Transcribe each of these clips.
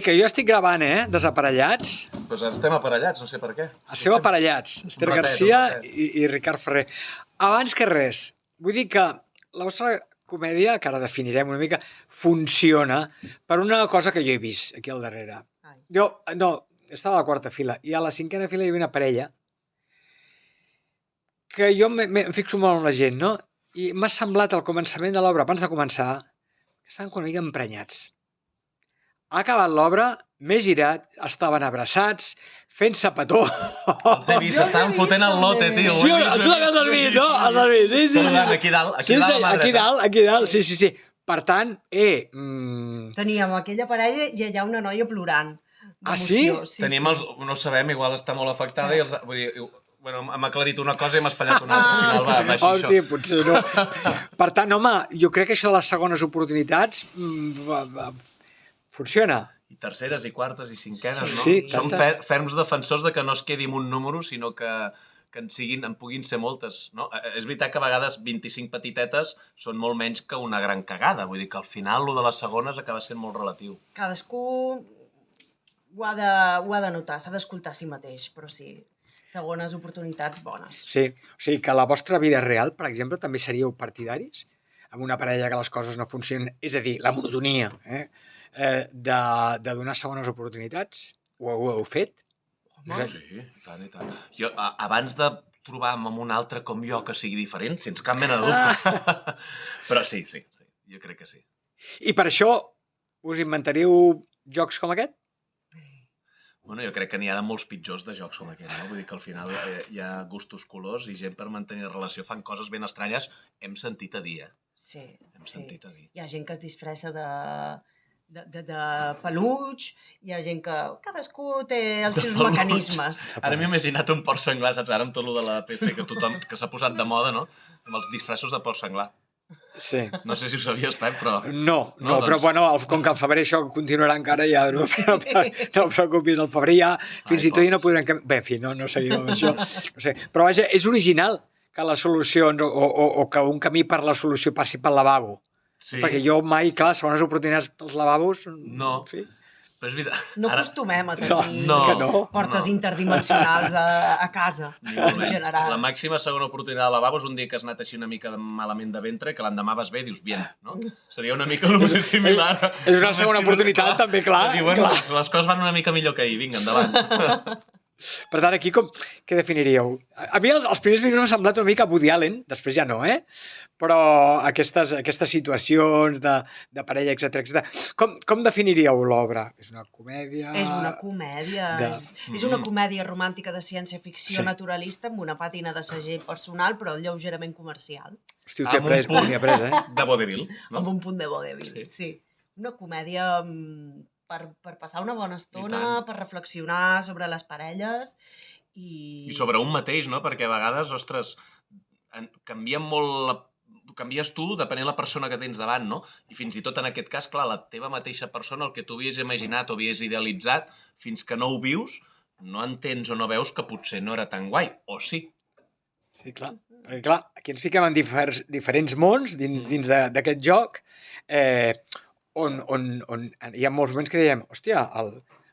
Que jo estic gravant, desaparellats. Doncs estem aparellats, no sé per què. Esteu aparellats, Esther Garcia i Ricard Ferrer. Abans que res, vull dir que la vostra comèdia, que ara definirem una mica, funciona per una cosa que jo he vist aquí al darrere. Jo, no, estava a la quarta fila i a la cinquena fila hi havia una parella que jo em fixo molt en la gent, no? I m'ha semblat al començament de l'obra, abans de començar, que estaven una mica emprenyats. Ha acabat l'obra, m'he girat, estaven abraçats, fent-se petó. Els he vist, estaven fotent el lote, tio. Sí, tu també has vist, no? Has vist, sí, sí. Aquí dalt, aquí dalt, sí. Per tant, Teníem aquella parella i allà una noia plorant. Ah, sí? Tenim els... No sabem, igual està molt afectada i els... Vull dir, bueno, hem aclarit una cosa i hem espatllat una altra. Al final va així això. Hòstia, potser no. Per tant, home, jo crec que això de les segones oportunitats funciona. I terceres i quartes i cinquenes, no? Sí, Som ferms defensors de que no es quedi en un número, sinó que en puguin ser moltes, no? És veritat que a vegades 25 petitetes són molt menys que una gran cagada. Vull dir que al final lo de les segones acaba sent molt relatiu. Cadascú ho ha de notar, s'ha d'escoltar a si mateix, però sí, segones oportunitats bones. Sí, o sigui que a la vostra vida real, per exemple, també seríeu partidaris amb una parella que les coses no funcionen, és a dir, la monotonia, de donar segones oportunitats? Ho heu fet? Sí, i tant. Jo, abans de trobar-me amb un altre com jo que sigui diferent, sense cap mena de dubte. Però sí, jo crec que sí. I per això us inventaríeu jocs com aquest? Bueno, jo crec que n'hi ha de molts pitjors de jocs com aquest, no? Vull dir que al final hi ha gustos colors i gent per mantenir la relació fan coses ben estranyes. Hem sentit a dir, Sí. Hem sentit a dir. Hi ha gent que es disfressa de peluig, hi ha gent que... Cadascú té els seus mecanismes. Ara m'he imaginat un porc senglar, saps? Ara amb tot lo de la peste que s'ha posat de moda, no? Amb els disfressos de porc senglar. Sí. No sé si ho sabies, Pep, però... No, però bueno, com que al febrer això continuarà encara, ja no preocupis, al febrer ja fins i tot ja no podrem... Bé, en fi, no seguim amb això. No sé. Però vaja, és original que les solucions o que un camí per la solució passi pel lavabo. Sí. Perquè jo mai, clar, segones oportunitats pels lavabos... No. En fi. Però és veritat. No acostumem a tenir portes interdimensionals a casa, en general. La màxima segona oportunitat al lavabo és un dia que has anat així una mica malament de ventre, que l'endemà vas bé i dius, bien, no? Seria una mica el més similar. És una segona oportunitat, també, clar. Dir, bueno, les coses van una mica millor que ahir, vinga, endavant. Per tant, aquí què definiríeu? A mi els primers minuts m'ha semblat una mica Woody Allen, després ja no, però aquestes situacions de parella, etc. Com definiríeu l'obra? És una comèdia? És una comèdia. És una comèdia romàntica de ciència-ficció naturalista amb una pàtina de segell personal, però lleugerament comercial. Hosti, ho t'hi he après, De vodevil. Amb un punt de vodevil, sí. Una comèdia... per passar una bona estona, per reflexionar sobre les parelles i sobre un mateix, no? Perquè a vegades, ostres, canvies tu depenent la persona que tens davant, no? I fins i tot en aquest cas, clar, la teva mateixa persona, el que tu havies imaginat o havies idealitzat, fins que no ho vius, no entens o no veus que potser no era tan guai, o sí. Sí, clar. Perquè, clar, aquí ens fiquem en diferents mons dins d'aquest joc, on hi ha molts moments que dèiem, hòstia,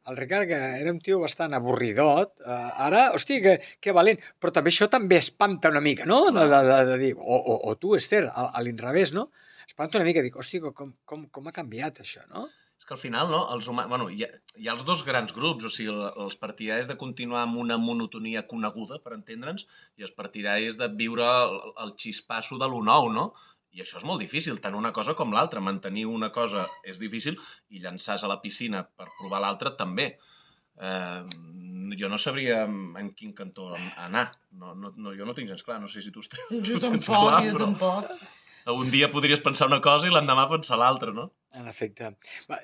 el Ricard, que era un tio bastant avorridot, ara, hòstia, que valent. Però també això també espanta una mica, no? De dir, o tu, Esther, a l'inrevés, no? Espanta una mica, dic, hòstia, com ha canviat això, no? És que al final, no, hi ha els dos grans grups, o sigui, els partidaris de continuar amb una monotonia coneguda, per entendre'ns, i els partidaris de viure el xispasso de lo nou, no? I això és molt difícil, tant una cosa com l'altra. Mantenir una cosa és difícil i llançar-se a la piscina per provar l'altra també. Jo no sabria en quin cantó anar. Jo no tinc gens clar, no sé si tu tens clar. Jo tampoc. Un dia podries pensar una cosa i l'endemà pensar l'altra, no? En efecte.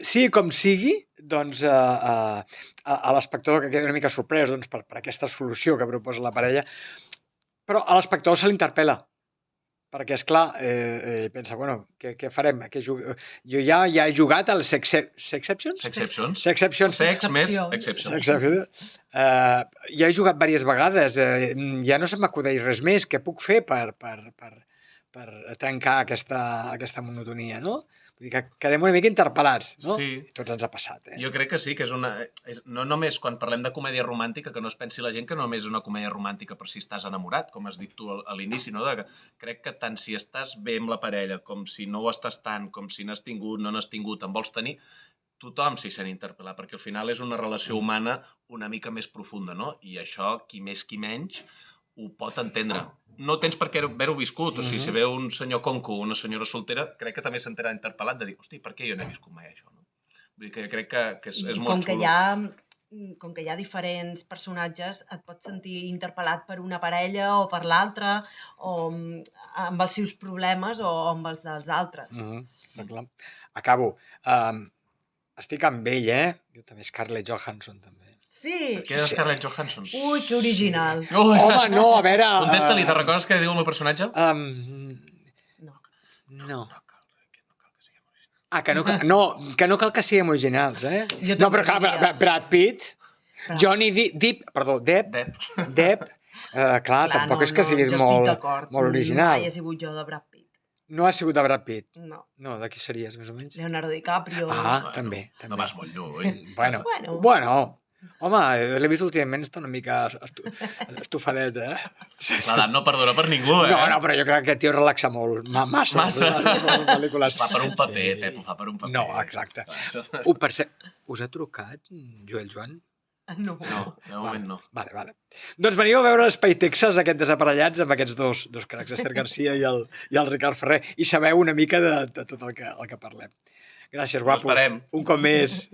Sí, com sigui, doncs a l'espectador que queda una mica sorprès per aquesta solució que proposa la parella, però a l'espectador se l'interpel·la. Perquè, esclar, pensa, bueno, què farem? Jo ja he jugat al Sexceptions? Sexceptions. Sex més Exceptions. Ja he jugat diverses vegades. Ja no se m'acudeix res més. Què puc fer per trencar aquesta monotonia, no? Vull dir que quedem una mica interpel·lats, no? Sí. I tots ens ha passat, Jo crec que sí, que no només quan parlem de comèdia romàntica, que no es pensi la gent que només és una comèdia romàntica per si estàs enamorat, com has dit tu a l'inici, no? Crec que tant si estàs bé amb la parella, com si no ho estàs tant, com si n'has tingut, no n'has tingut, en vols tenir, tothom s'hi sent interpel·lat, perquè al final és una relació humana una mica més profunda, no? I això, qui més qui menys, ho pot entendre. No tens per què haver-ho viscut, o sigui, si veu un senyor conco o una senyora soltera, crec que també s'entrarà interpel·lat de dir, hosti, per què jo no he viscut mai això, no? Vull dir que crec que és molt xulo. Com que hi ha diferents personatges, et pots sentir interpel·lat per una parella o per l'altra, o amb els seus problemes o amb els dels altres. Està clar. Acabo. Estic amb ell, Jo també, Scarlett Johansson, també. Sí! Per què és Scarlett Johansson? Ui, que original! Home, no, a veure... Contesta-li, te'n recordes què diu el meu personatge? No. No. Que no cal que siguem originals, Jo No, també però clar, diria. Brad Pitt, Johnny Depp, Depp, clar, tampoc és que siguis molt original. Mai he sigut jo de Brad Pitt. No has sigut de Brad Pitt? No. No, de qui series, més o menys? Leonardo DiCaprio. També. No vas molt lluny. Bueno. Home, l'he vist últimament, està una mica estofadet, L'edat no perdona per ningú, No, però jo crec que el tio relaxa molt, massa. Les pel·lícules. Fa per un paper, Pep, ho fa per un paper. No, exacte. Per cert, us ha trucat Joel Joan? No, de moment no. Vale. Doncs veniu a veure l'Espai Texas, aquest Desaparellats, amb aquests dos cracs, Esther Garcia i el Ricard Ferrer, i sabeu una mica de tot el que parlem. Gràcies, guapos. Ho esperem. Un cop més.